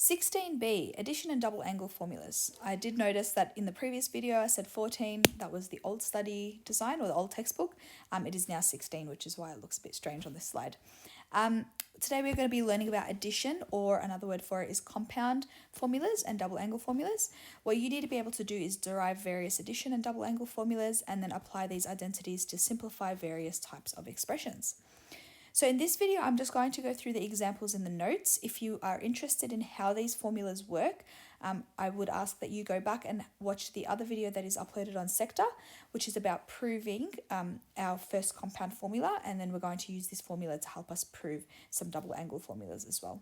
16b, addition and double angle formulas. I did notice that in the previous video I said 14, that was the old study design or the old textbook. It is now 16, which is why it looks a bit strange on this slide. Today we're going to be learning about addition, or another word for it is compound formulas and double angle formulas. What you need to be able to do is derive various addition and double angle formulas and then apply these identities to simplify various types of expressions. So in this video, I'm just going to go through the examples in the notes. If you are interested in how these formulas work, I would ask that you go back and watch the other video that is uploaded on Sector, which is about proving our first compound formula, and then we're going to use this formula to help us prove some double angle formulas as well.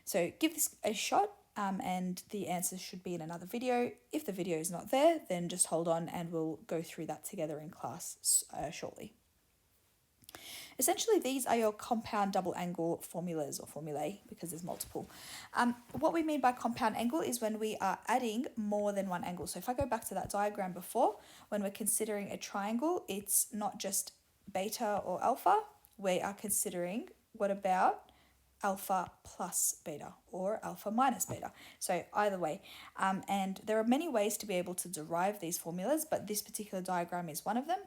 So give this a shot, and the answers should be in another video. If the video is not there, then just hold on and we'll go through that together in class shortly. Essentially, these are your compound double angle formulas, or formulae, because there's multiple. What we mean by compound angle is when we are adding more than one angle. So if I go back to that diagram before, when we're considering a triangle, it's not just beta or alpha. We are considering, what about alpha plus beta or alpha minus beta? So either way, and there are many ways to be able to derive these formulas, but this particular diagram is one of them.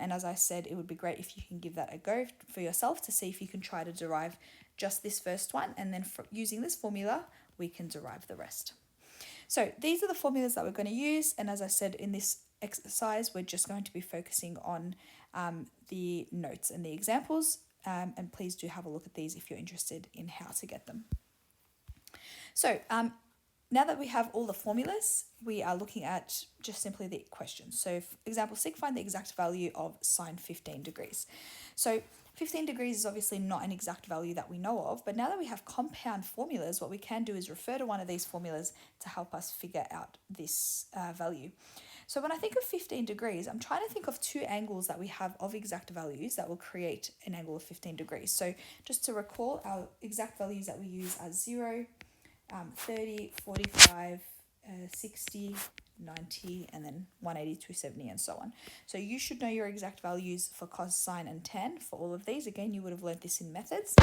And as I said, it would be great if you can give that a go for yourself to see if you can try to derive just this first one, and then using this formula we can derive the rest. So these are the formulas that we're going to use, and as I said, in this exercise we're just going to be focusing on the notes and the examples. And please do have a look at these if you're interested in how to get them. So now that we have all the formulas, we are looking at just simply the questions. So for example 6, find the exact value of sine 15 degrees. So 15 degrees is obviously not an exact value that we know of, but now that we have compound formulas, what we can do is refer to one of these formulas to help us figure out this value. So when I think of 15 degrees, I'm trying to think of two angles that we have of exact values that will create an angle of 15 degrees. So just to recall, our exact values that we use are 0, 30, 45, 60, 90, and then 180, 270, and so on. So you should know your exact values for cos, sine, and tan for all of these. Again, you would have learned this in methods.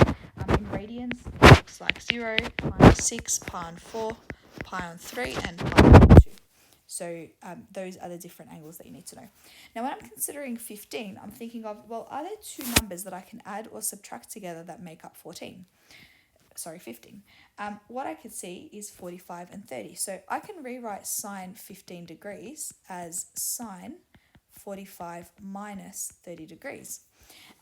In radians, it looks like 0, pi on 6, pi on 4, pi on 3, and pi on 2. So those are the different angles that you need to know. Now, when I'm considering 15, I'm thinking of, well, are there two numbers that I can add or subtract together that make up 15? What I could see is 45 and 30. So I can rewrite sine 15 degrees as sine 45 minus 30 degrees.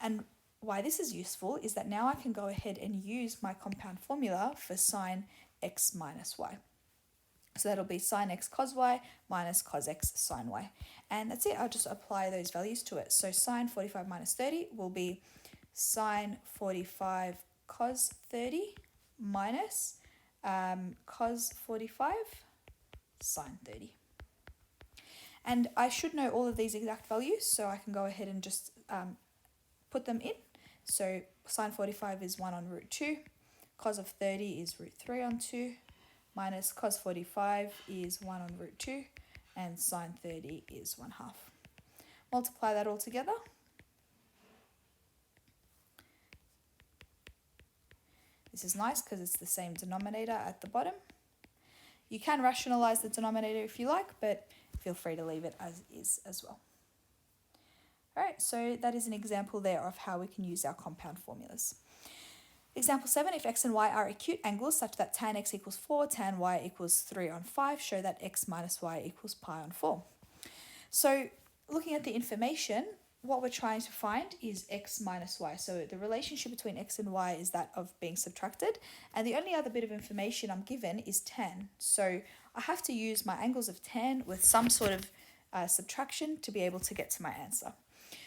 And why this is useful is that now I can go ahead and use my compound formula for sine x minus y. So that'll be sine x cos y minus cos x sine y. And that's it. I'll just apply those values to it. So sine 45 minus 30 will be sine 45 cos 30 minus cos 45 sine 30. And I should know all of these exact values, so I can go ahead and just put them in. So sine 45 is 1 on root 2, cos of 30 is root 3 on 2, minus cos 45 is 1 on root 2, and sine 30 is 1/2. Multiply that all together. This is nice because it's the same denominator at the bottom. You can rationalize the denominator if you like, but feel free to leave it as is as well. Alright, so that is an example there of how we can use our compound formulas. Example 7, if x and y are acute angles such that tan x equals 4, tan y equals 3 on 5, show that x minus y equals pi on 4. So looking at the information, what we're trying to find is x minus y. So the relationship between x and y is that of being subtracted, and the only other bit of information I'm given is tan. So I have to use my angles of tan with some sort of subtraction to be able to get to my answer.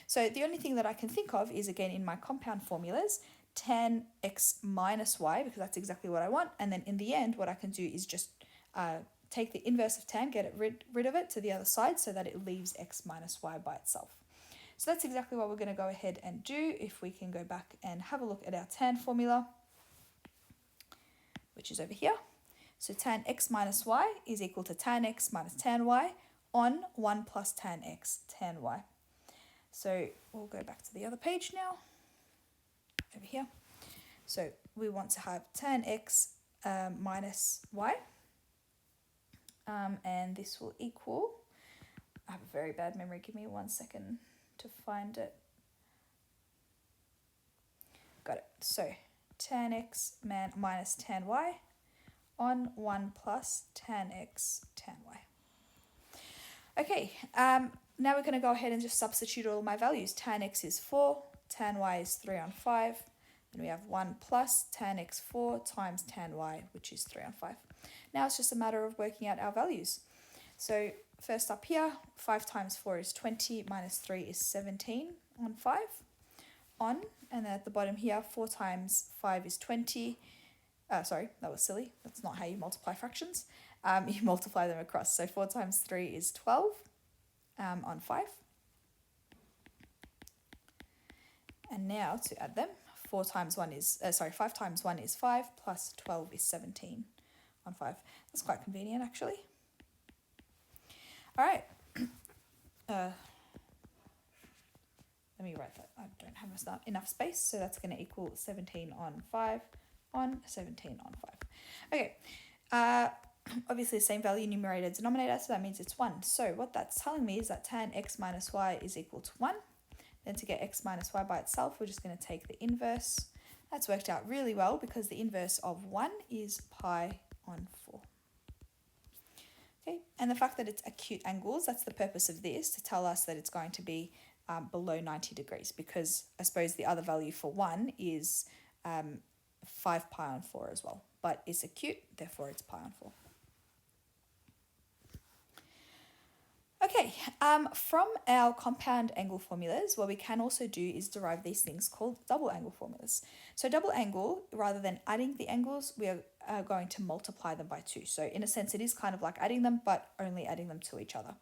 So the only thing that I can think of is, again, in my compound formulas, tan x minus y, because that's exactly what I want, and then in the end what I can do is just take the inverse of tan, get rid of it to the other side so that it leaves x minus y by itself. So that's exactly what we're going to go ahead and do. If we can go back and have a look at our tan formula, which is over here. So tan x minus y is equal to tan x minus tan y on 1 plus tan x tan y. So we'll go back to the other page now, over here. So we want to have tan x minus y. And this will equal, I have a very bad memory, give me 1 second to find it. Got it. So tan x minus tan y on 1 plus tan x tan y. Okay, now we're going to go ahead and just substitute all my values. Tan x is 4, tan y is 3 on 5. Then we have 1 plus tan x 4 times tan y, which is 3 on 5. Now it's just a matter of working out our values. So first up here, 5 times 4 is 20, minus 3 is 17 on 5. On, and then at the bottom here, 4 times 5 is 20. Sorry, that was silly. That's not how you multiply fractions. You multiply them across. So 4 times 3 is 12 on 5. And now to add them, 5 times 1 is 5, plus 12 is 17 on 5. That's quite convenient, actually. All right. Let me write that. I don't have enough space, so that's going to equal 17 on 5 on 17 on 5. Okay. Obviously, the same value numerator denominator, so that means it's 1. So what that's telling me is that tan x minus y is equal to 1. Then to get x minus y by itself, we're just going to take the inverse. That's worked out really well because the inverse of 1 is pi on 4. Okay, and the fact that it's acute angles, that's the purpose of this, to tell us that it's going to be below 90 degrees, because I suppose the other value for 1 is 5 pi on 4 as well, but it's acute, therefore it's pi on 4. Okay, from our compound angle formulas, what we can also do is derive these things called double angle formulas. So double angle, rather than adding the angles, we are going to multiply them by 2. So in a sense, it is kind of like adding them, but only adding them to each other.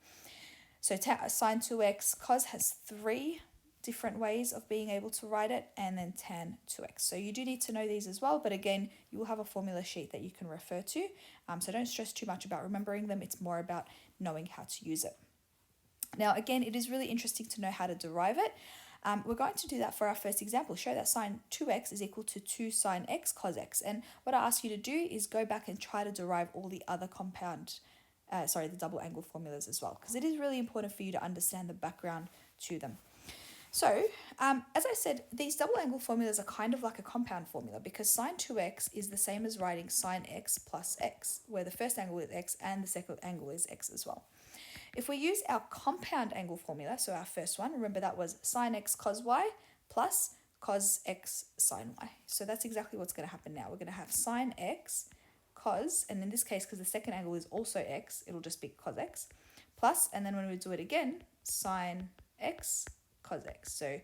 So sine 2x, cos has 3 different ways of being able to write it, and then tan 2x. So you do need to know these as well, but again, you will have a formula sheet that you can refer to. So don't stress too much about remembering them. It's more about knowing how to use it. Now, again, it is really interesting to know how to derive it. We're going to do that for our first example. Show that sine 2x is equal to 2 sine x cos x. And what I ask you to do is go back and try to derive all the other the double angle formulas as well, because it is really important for you to understand the background to them. So, as I said, these double angle formulas are kind of like a compound formula, because sine 2x is the same as writing sine x plus x, where the first angle is x and the second angle is x as well. If we use our compound angle formula, so our first one, remember that was sine x cos y plus cos x sine y. So that's exactly what's going to happen now. We're going to have sine x cos, and in this case, because the second angle is also x, it'll just be cos x, plus, and then when we do it again, sine x cos x. So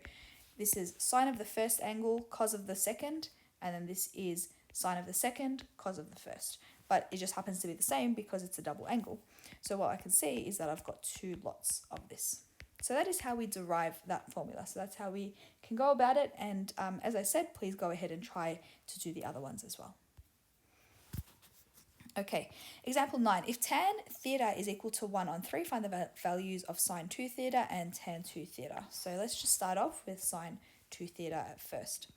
this is sine of the first angle, cos of the second, and then this is sine of the second, cos of the first. But it just happens to be the same because it's a double angle. So what I can see is that I've got 2 lots of this. So that is how we derive that formula. So that's how we can go about it. And as I said, please go ahead and try to do the other ones as well. Okay, example 9. If tan theta is equal to 1 on 3, find the values of sine 2 theta and tan 2 theta. So let's just start off with sine 2 theta at first.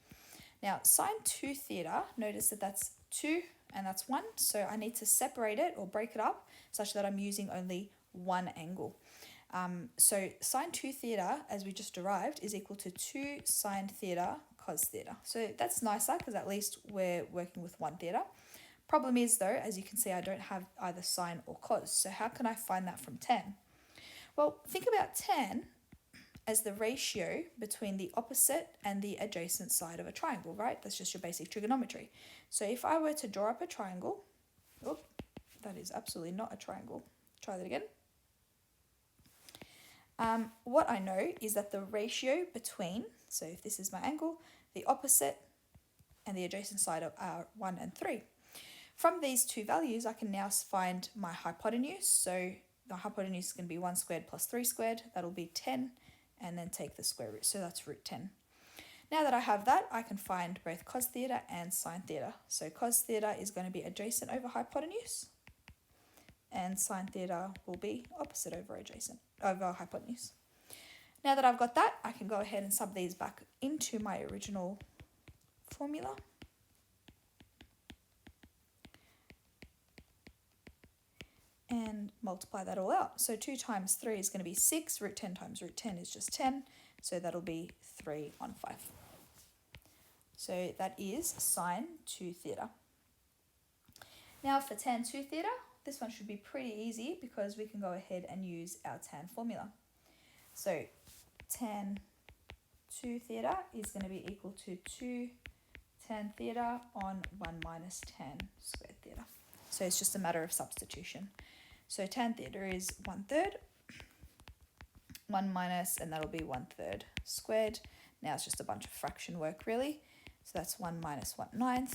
Now, sine 2 theta, notice that that's 2 and that's 1. So I need to separate it or break it up such that I'm using only one angle. So sine 2 theta, as we just derived, is equal to 2 sine theta cos theta. So that's nicer because at least we're working with one theta. Problem is though, as you can see, I don't have either sine or cos. So how can I find that from tan? Well, think about tan as the ratio between the opposite and the adjacent side of a triangle, right? That's just your basic trigonometry. So if I were to draw up a triangle, that is absolutely not a triangle. Try that again. What I know is that the ratio between, so if this is my angle, the opposite and the adjacent side are 1 and 3. From these 2 values, I can now find my hypotenuse. So the hypotenuse is going to be 1 squared plus 3 squared. That'll be 10, and then take the square root. So that's root 10. Now that I have that, I can find both cos theta and sine theta. So cos theta is going to be adjacent over hypotenuse, and sine theta will be opposite over hypotenuse. Now that I've got that, I can go ahead and sub these back into my original formula. multiply that all out. So 2 times 3 is going to be 6. Root 10 times root 10 is just 10. So that'll be 3 on 5. So that is sine 2 theta. Now for tan 2 theta, this one should be pretty easy because we can go ahead and use our tan formula. So tan 2 theta is going to be equal to 2 tan theta on 1 minus tan squared theta. So it's just a matter of substitution. So tan theta is 1/3, 1 minus, and that'll be 1/3 squared. Now it's just a bunch of fraction work really. So that's 1 minus 1/9.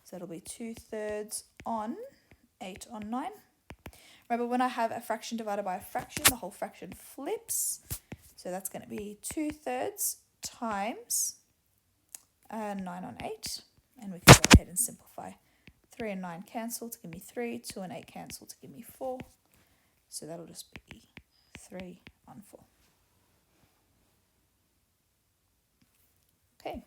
So it'll be 2/3 on 8 on 9. Remember, when I have a fraction divided by a fraction, the whole fraction flips. So that's going to be 2/3 times 9 on 8. And we can go ahead and simplify. 3 and 9 cancel to give me 3. 2 and 8 cancel to give me 4. So that'll just be 3 on 4. Okay.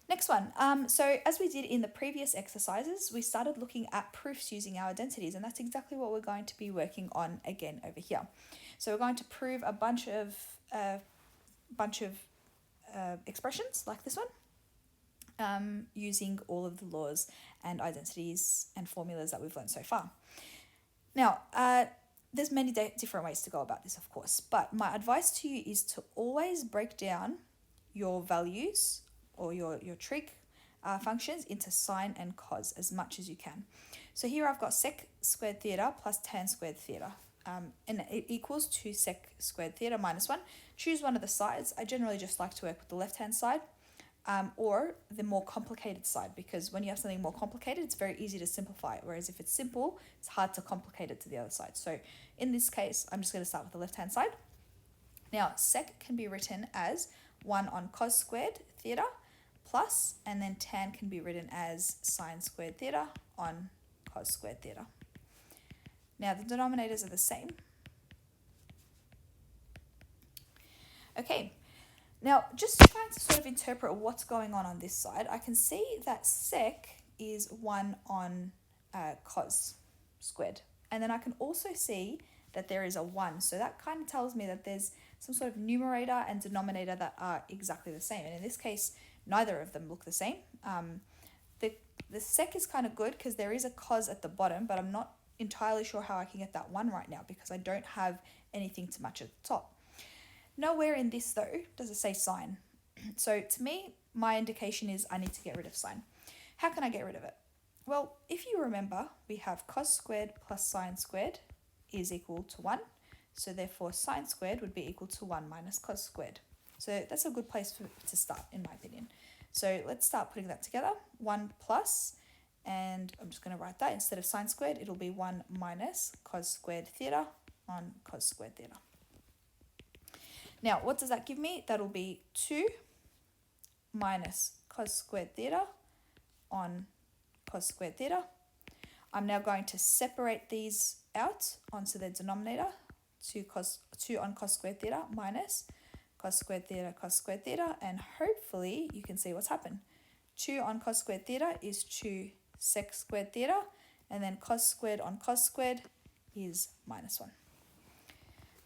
Next one. So as we did in the previous exercises, we started looking at proofs using our identities, and that's exactly what we're going to be working on again over here. So we're going to prove a bunch of expressions like this one, using all of the laws and identities and formulas that we've learned so far. Now, there's many different ways to go about this, of course, but my advice to you is to always break down your values or your trig functions into sine and cos as much as you can. So here I've got sec squared theta plus tan squared theta, and it equals 2 sec squared theta minus 1. Choose one of the sides. I generally just like to work with the left-hand side, or the more complicated side, because when you have something more complicated, it's very easy to simplify it, whereas if it's simple, it's hard to complicate it to the other side. So in this case, I'm just going to start with the left-hand side. Now, sec can be written as 1 on cos squared theta plus, and then tan can be written as sine squared theta on cos squared theta. Now, the denominators are the same. Okay. Now, just trying to sort of interpret what's going on this side, I can see that sec is 1 on cos squared. And then I can also see that there is a 1. So that kind of tells me that there's some sort of numerator and denominator that are exactly the same. And in this case, neither of them look the same. The sec is kind of good because there is a cos at the bottom, but I'm not entirely sure how I can get that 1 right now because I don't have anything to match at the top. Nowhere in this, though, does it say sine. So to me, my indication is I need to get rid of sine. How can I get rid of it? Well, if you remember, we have cos squared plus sine squared is equal to 1. So therefore, sine squared would be equal to 1 minus cos squared. So that's a good place to start, in my opinion. So let's start putting that together. 1 plus, and I'm just going to write that. Instead of sine squared, it'll be 1 minus cos squared theta on cos squared theta. Now, what does that give me? That'll be 2 minus cos squared theta on cos squared theta. I'm now going to separate these out onto the denominator. 2 on cos squared theta minus cos squared theta, and hopefully you can see what's happened. 2 on cos squared theta is 2 sec squared theta, and then cos squared on cos squared is minus 1.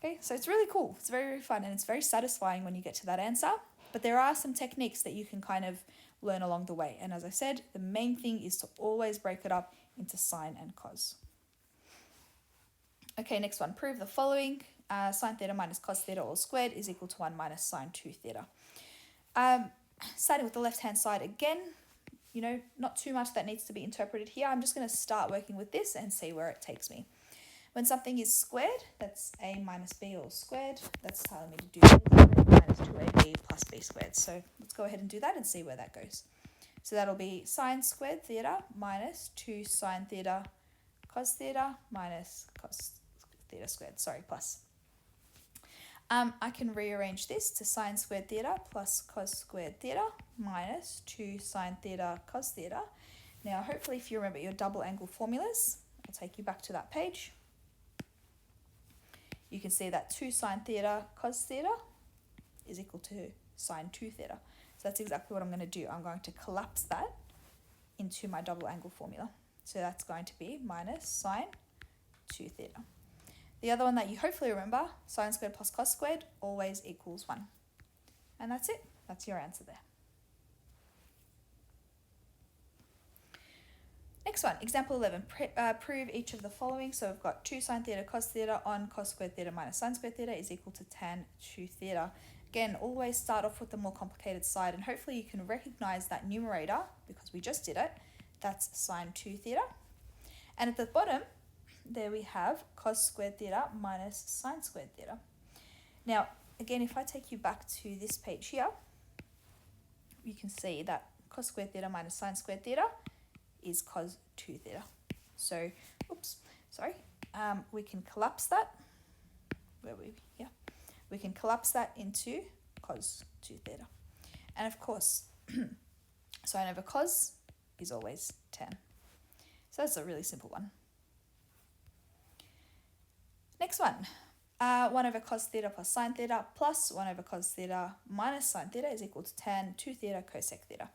Okay, so it's really cool. It's very, very fun, and it's very satisfying when you get to that answer. But there are some techniques that you can kind of learn along the way. And as I said, the main thing is to always break it up into sine and cos. Okay, next one. Prove the following. Sine theta minus cos theta all squared is equal to 1 minus sine 2 theta. Starting with the left-hand side again, not too much that needs to be interpreted here. I'm just going to start working with this and see where it takes me. When something is squared, that's a minus b all squared. That's telling me to do minus 2ab plus b squared. So let's go ahead and do that and see where that goes. So that'll be sine squared theta minus 2 sine theta cos theta minus cos theta squared. Plus. I can rearrange this to sine squared theta plus cos squared theta minus 2 sine theta cos theta. Now, hopefully, if you remember your double angle formulas, I'll take you back to that page. You can see that 2 sine theta cos theta is equal to sine 2 theta. So that's exactly what I'm going to do. I'm going to collapse that into my double angle formula. So that's going to be minus sine 2 theta. The other one that you hopefully remember, sine squared plus cos squared always equals 1. And that's it. That's your answer there. Next one, example 11. Prove each of the following. So we've got 2 sine theta cos theta on cos squared theta minus sine squared theta is equal to tan 2 theta. Again, always start off with the more complicated side, and hopefully you can recognize that numerator, because we just did it, that's sine 2 theta. And at the bottom, there we have cos squared theta minus sine squared theta. Now, again, if I take you back to this page here, you can see that cos squared theta minus sine squared theta is cos 2 theta. So, we can collapse that. We can collapse that into cos 2 theta. And of course, sine over cos is always tan. So that's a really simple one. Next one, 1 over cos theta plus sine theta plus 1 over cos theta minus sine theta is equal to tan 2 theta cosec theta.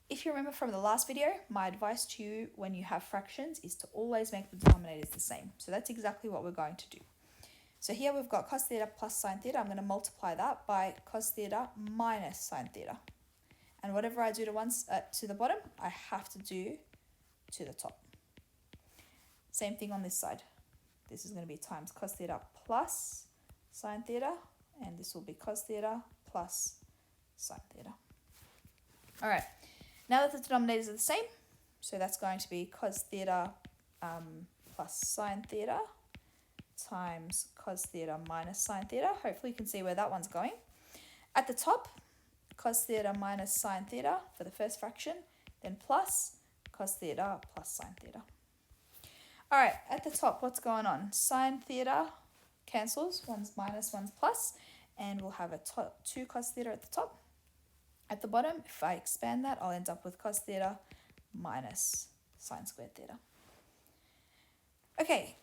If you remember from the last video, my advice to you when you have fractions is to always make the denominators the same. So that's exactly what we're going to do. So here we've got cos theta plus sine theta. I'm going to multiply that by cos theta minus sine theta. And whatever I do to the bottom, I have to do to the top. Same thing on this side. This is going to be times cos theta plus sine theta, and this will be cos theta plus sine theta. All right, now that the denominators are the same, so that's going to be cos theta plus sine theta times cos theta minus sine theta. Hopefully you can see where that one's going. At the top, cos theta minus sine theta for the first fraction, then plus cos theta plus sine theta. All right, at the top, what's going on? Sine theta cancels, one's minus, one's plus, and we'll have a 2 cos theta at the top. At the bottom, if I expand that, I'll end up with cos theta minus sine squared theta. Okay,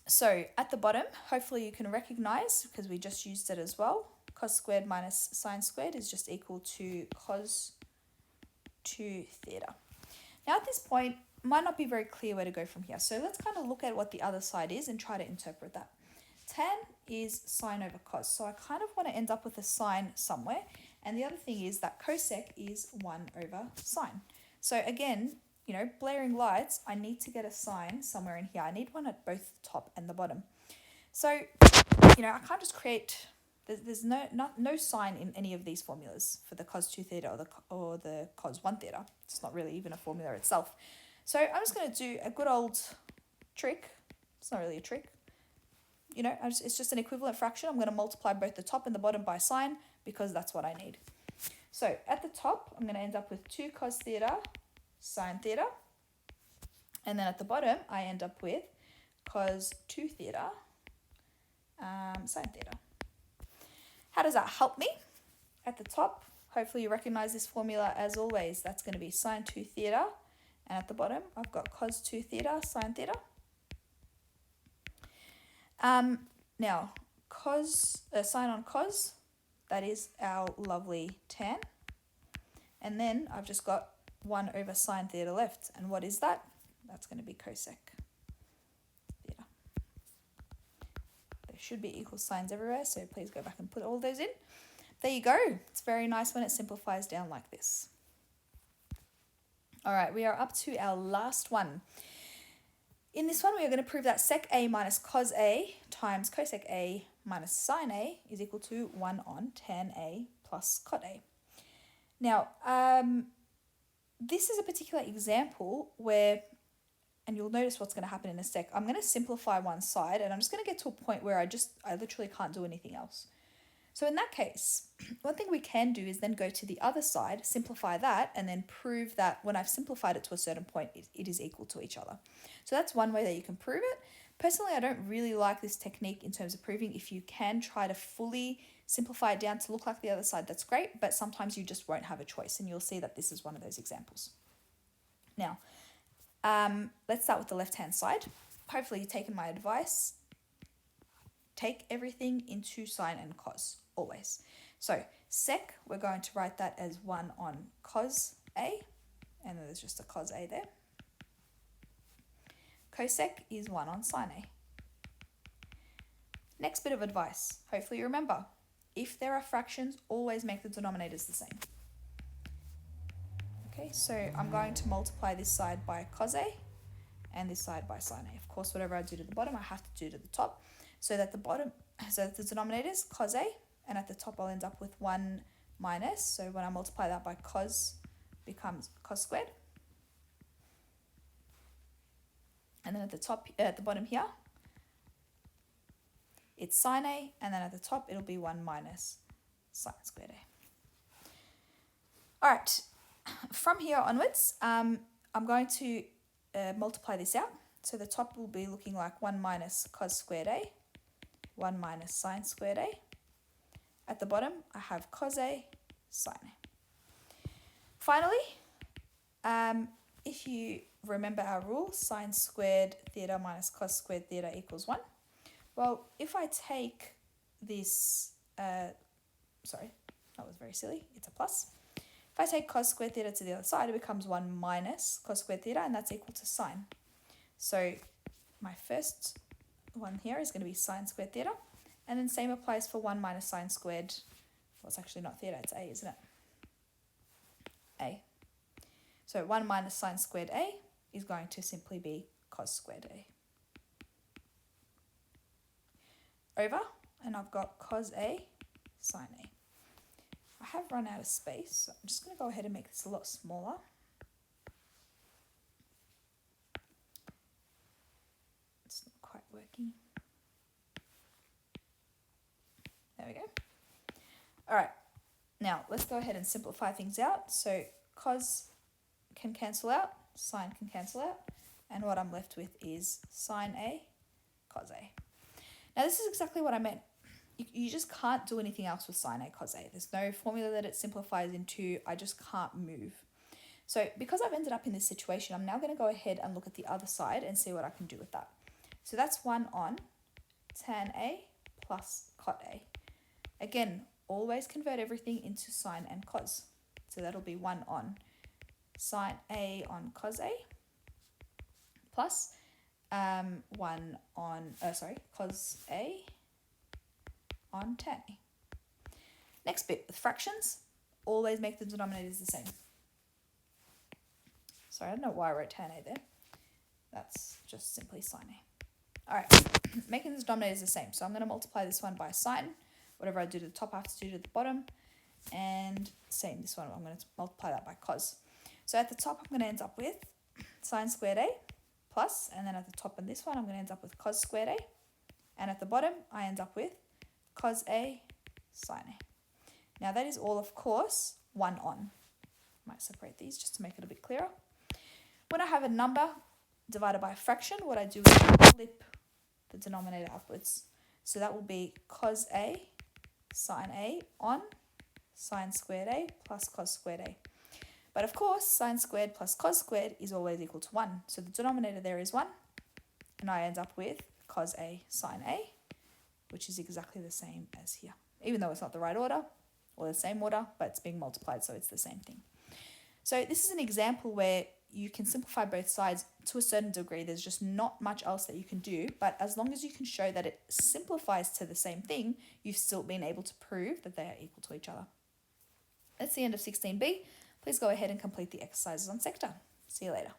so at the bottom, hopefully you can recognize, because we just used it as well, cos squared minus sine squared is just equal to cos 2 theta. Now at this point, it might not be very clear where to go from here. So let's kind of look at what the other side is and try to interpret that. Tan is sine over cos. So I kind of want to end up with a sine somewhere. And the other thing is that cosec is 1 over sine. So again, you know, blaring lights, I need to get a sine somewhere in here. I need one at both the top and the bottom. So, you know, I can't just create, there's no sine in any of these formulas for the cos 2 theta or the cos 1 theta. It's not really even a formula itself. So I'm just going to do a good old trick. It's not really a trick. You know, it's just an equivalent fraction. I'm going to multiply both the top and the bottom by sine because that's what I need. So at the top, I'm going to end up with 2 cos theta sine theta. And then at the bottom, I end up with cos 2 theta sine theta. How does that help me? At the top, hopefully you recognize this formula as always. That's going to be sine 2 theta. And at the bottom, I've got cos 2 theta sine theta. Now, sine on cos, that is our lovely tan. And then I've just got 1 over sine theta left. And what is that? That's going to be cosec theta. There should be equal signs everywhere, so please go back and put all those in. There you go. It's very nice when it simplifies down like this. All right, we are up to our last one. In this one, we are going to prove that sec A minus cos A times cosec A minus sine A is equal to 1 on tan A plus cot A. Now, this is a particular example where, and you'll notice what's going to happen in a sec, I'm going to simplify one side and I'm just going to get to a point where I literally can't do anything else. So in that case, one thing we can do is then go to the other side, simplify that, and then prove that when I've simplified it to a certain point, it is equal to each other. So that's one way that you can prove it. Personally, I don't really like this technique in terms of proving. If you can try to fully simplify it down to look like the other side, that's great, but sometimes you just won't have a choice, and you'll see that this is one of those examples. Now, let's start with the left-hand side. Hopefully you've taken my advice. Take everything into sine and cos, always. So sec, we're going to write that as 1 on cos A, and then there's just a cos A there. Cosec is 1 on sine A. Next bit of advice, hopefully you remember. If there are fractions, always make the denominators the same. Okay, so I'm going to multiply this side by cos A and this side by sine A. Of course, whatever I do to the bottom, I have to do to the top. So that the denominator is cos A, and at the top I'll end up with 1 minus. So when I multiply that by cos, becomes cos squared. And then at the bottom here, it's sine A, and then at the top it'll be 1 minus sine squared A. All right, from here onwards, I'm going to multiply this out. So the top will be looking like 1 minus cos squared A, 1 minus sine squared A. At the bottom, I have cos A, sine A. Finally, if you remember our rule, sine squared theta minus cos squared theta equals 1. Well, if I take this, sorry, that was very silly, it's a plus. If I take cos squared theta to the other side, it becomes 1 minus cos squared theta, and that's equal to sine. So my first one here is going to be sine squared theta, and then same applies for 1 minus sine squared. Well, it's actually not theta, it's A, isn't it? A. So 1 minus sine squared A is going to simply be cos squared A. Over, and I've got cos A, sine A. I have run out of space, so I'm just going to go ahead and make this a lot smaller. It's not quite working. There we go. All right, now let's go ahead and simplify things out. So cos can cancel out, sine can cancel out, and what I'm left with is sine A, cos A. Now this is exactly what I meant. You just can't do anything else with sine A, cos A. There's no formula that it simplifies into. I just can't move. So because I've ended up in this situation, I'm now going to go ahead and look at the other side and see what I can do with that. So that's 1 on tan A plus cot A. Again, always convert everything into sine and cos. So that'll be 1 on sine A on cos A plus 1 on, cos A on tan A. Next bit, with fractions, always make the denominators the same. Sorry, I don't know why I wrote tan A there. That's just simply sine A. All right, making the denominators the same. So I'm going to multiply this one by sine. Whatever I do to the top, I have to do to the bottom. And same, this one, I'm going to multiply that by cos. So at the top, I'm going to end up with sine squared A plus, and then at the top of this one, I'm going to end up with cos squared A. And at the bottom, I end up with cos A sine A. Now that is all, of course, 1 on. I might separate these just to make it a bit clearer. When I have a number divided by a fraction, what I do is flip the denominator upwards. So that will be cos A sine A on sine squared A plus cos squared A. But of course, sine squared plus cos squared is always equal to 1. So the denominator there is 1, and I end up with cos A sine A, which is exactly the same as here. Even though it's not the right order or the same order, but it's being multiplied, so it's the same thing. So this is an example where you can simplify both sides to a certain degree. There's just not much else that you can do, but as long as you can show that it simplifies to the same thing, you've still been able to prove that they are equal to each other. That's the end of 16B. Please go ahead and complete the exercises on sector. See you later.